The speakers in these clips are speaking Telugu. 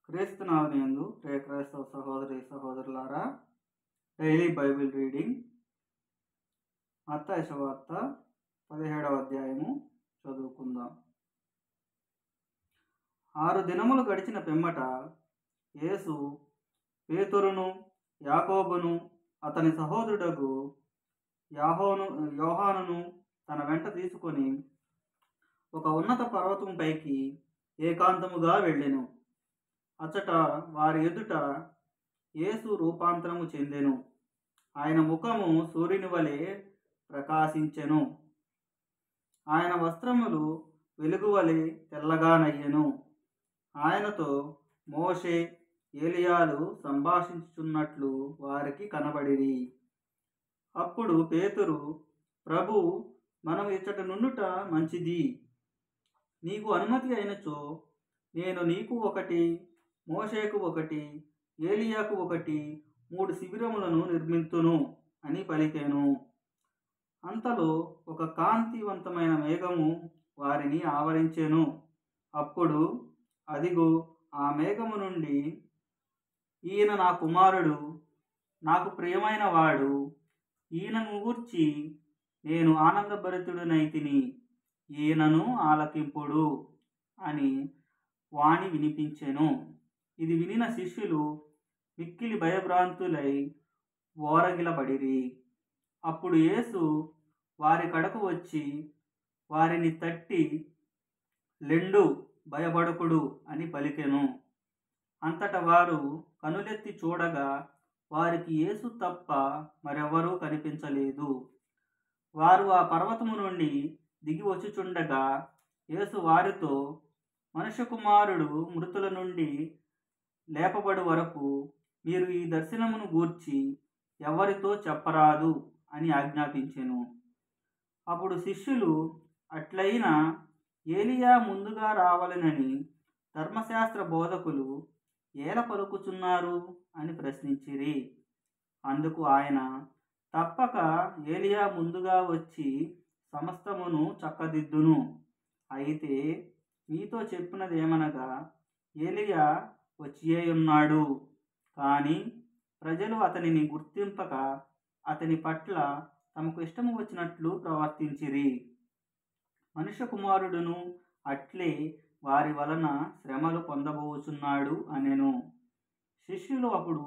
క్రీస్తునాథునియందు ప్రియ క్రైస్తవ సహోదరి సహోదరులారా, డైలీ బైబిల్ రీడింగ్. మత్తయి సువార్త 17వ అధ్యాయము చదువుకుందాం. 6 దినములు గడిచిన పిమ్మట యేసు పేతురును, యాకోబును, అతని సహోదరుడగు యోహానును తన వెంట తీసుకొని ఒక ఉన్నత పర్వతం పైకి ఏకాంతముగా వెళ్ళెను. అచ్చట వారి ఎదుట యేసు రూపాంతరము చెందెను. ఆయన ముఖము సూర్యుని వలె ప్రకాశించెను. ఆయన వస్త్రములు వెలుగు వలె తెల్లగానయ్యెను. ఆయనతో మోషే, ఏలియాలు సంభాషించుచున్నట్లు వారికి కనబడిరి. అప్పుడు పేతురు, ప్రభు, మనం ఇచ్చట నుండుట మంచిది. నీకు అనుమతి అయినచో నేను నీకు ఒకటి, మోషేకు ఒకటి, ఏలియాకు ఒకటి 3 శిబిరములను నిర్మింతును అని పలికెను. అంతలో ఒక కాంతివంతమైన మేఘము వారిని ఆవరించెను. అప్పుడు అదిగో, ఆ మేఘము నుండి, ఈయన నా కుమారుడు, నాకు ప్రియమైన వాడు, ఈయనను గూర్చి నేను ఆనందభరితుడనైతిని, ఈయనను ఆలకింపుడు అని వాణి వినిపించెను. ఇది వినిన శిష్యులు మిక్కిలి భయభ్రాంతులై ఓరగిలబడిరి. అప్పుడు యేసు వారి కడకు వచ్చి వారిని తట్టి, లెండు, భయపడకుడు అని పలికెను. అంతట వారు కనులెత్తి చూడగా వారికి యేసు తప్ప మరెవరూ కనిపించలేదు. వారు ఆ పర్వతము నుండి దిగి వచ్చుచుండగా యేసు వారితో, మనుష్య కుమారుడు మృతుల నుండి లేపబడు వరకు మీరు ఈ దర్శనమును గూర్చి ఎవరితో చెప్పరాదు అని ఆజ్ఞాపించెను. అప్పుడు శిష్యులు, అట్లయినా ఏలియా ముందుగా రావాలనని ధర్మశాస్త్ర బోధకులు ఏల పలుకుచున్నారు అని ప్రశ్నించిరి. అందుకు ఆయన, తప్పక ఏలియా ముందుగా వచ్చి సమస్తమును చక్కదిద్దును. అయితే మీతో చెప్పినదేమనగా, ఏలియా వచ్చియే ఉన్నాడు, కానీ ప్రజలు అతనిని గుర్తింపక అతని పట్ల తమకు ఇష్టము వచ్చినట్లు ప్రవర్తించిరి. మనుష్య కుమారుడును అట్లే వారి వలన శ్రమలు పొందబోచున్నాడు అనెను. శిష్యులు అప్పుడు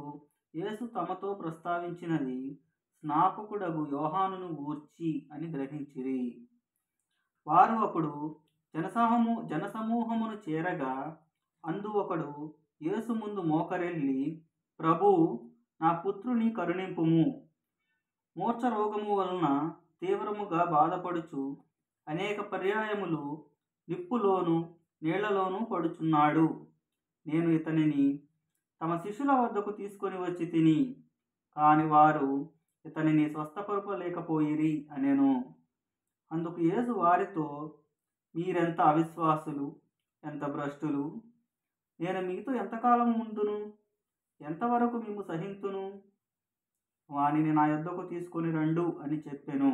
యేసు తమతో ప్రస్తావించినది స్నాపకుడగు యోహానును గూర్చి అని గ్రహించిరి. వారు అప్పుడు జనసమూహమును చేరగా అందు ఒకడు యేసు ముందు మోకరెళ్ళి, ప్రభు, నా పుత్రుని కరుణింపుము, మూర్ఛ రోగము వలన తీవ్రముగా బాధపడుచు అనేక పర్యాయములు నిప్పులోను నీళ్లలోనూ పడుచున్నాడు. నేను ఇతనిని తమ శిష్యుల వద్దకు తీసుకొని వచ్చి తిని, కాని వారు ఇతనిని స్వస్థపరపలేకపోయిరి అనెను. అందుకు యేసు వారితో, మీరెంత అవిశ్వాసులు, ఎంత భ్రష్టులు! నేను మీతో ఎంతకాలం ఉందును? ఎంతవరకు మేము సహింతును? వానిని నా యొద్దకు తీసుకొని రండు అని చెప్పెను.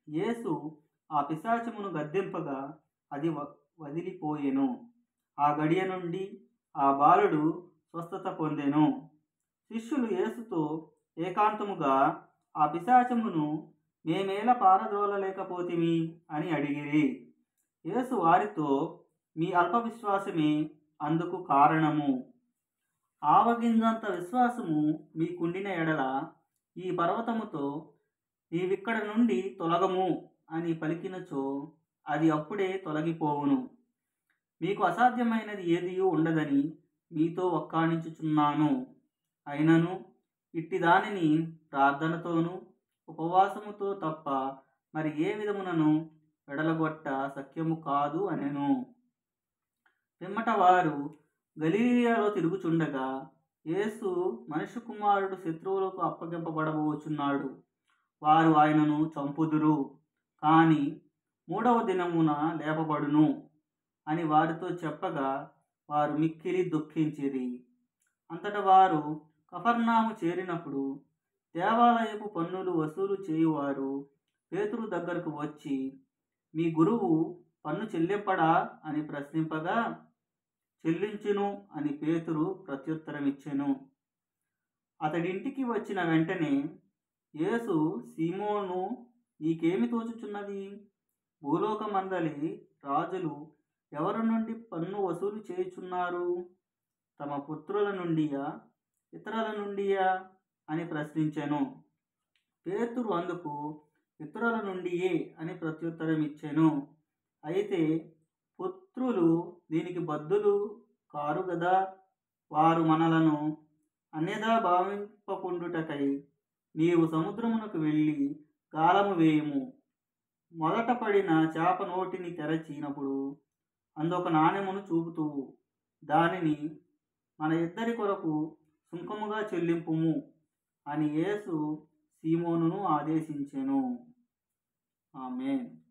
యేసు ఆ పిశాచమును గద్దింపగా అది వదిలిపోయెను. ఆ గడియ నుండి ఆ బాలుడు స్వస్థత పొందెను. శిష్యులు యేసుతో ఏకాంతముగా, ఆ పిశాచమును మేమేలా పారద్రోలలేకపోతిమి అని అడిగిరి. యేసు వారితో, మీ అల్ప విశ్వాసమే అందుకు కారణము. ఆవగింజంత విశ్వాసము మీకుండిన ఎడల ఈ పర్వతముతో, నీవిక్కడ నుండి తొలగము అని పలికినచో అది అప్పుడే తొలగిపోవును. మీకు అసాధ్యమైనది ఏదియూ ఉండదని మీతో ఒక్కాణించుచున్నాను. అయినను ఇట్టి దానిని ప్రార్థనతోనూ ఉపవాసముతో తప్ప మరి ఏ విధమునను వెడలగొట్ట శక్యము కాదు అనెను. పిమ్మట వారు గలిలయలో తిరుగుచుండగా యేసు, మనుష్య కుమారుడు శత్రువులకు అప్పగింపబడబోచున్నాడు, వారు ఆయనను చంపుదురు, కానీ 3వ దినమున లేపబడును అని వారితో చెప్పగా వారు మిక్కిలి దుఃఖించిరి. అంతట వారు కఫర్నాము చేరినప్పుడు దేవాలయపు పన్నులు వసూలు చేయువారు పేతురు దగ్గరకు వచ్చి, మీ గురువు పన్ను చెల్లింపడా అని ప్రశ్నింపగా, చెల్లించును అని పేతురు ప్రత్యుత్తరమిచ్చెను. అతడింటికి వచ్చిన వెంటనే యేసు, సీమోను, నీకేమి తోచుచున్నది? భూలోకమందలి రాజులు ఎవరి నుండి పన్ను వసూలు చేయుచున్నారు? తమ పుత్రుల నుండియా, ఇతరుల నుండియా అని ప్రశ్నించెను. పేతురు అందుకు, ఇతరుల నుండియే అని ప్రత్యుత్తరమిచ్చెను. అయితే పుత్రులు దీనికి బద్దులు కారు గదా. వారు మనలను అన్యథా భావింపకుండుటకై నీవు సముద్రమునకు వెళ్ళి గాలము వేయుము. మొదట పడిన చేప నోటిని తెరచినప్పుడు అందొక నాణెమును చూపుతువు. దానిని మన ఇద్దరి కొరకు సుంకముగా చెల్లింపుము అని యేసు సీమోనును ఆదేశించెను. ఆమేన్.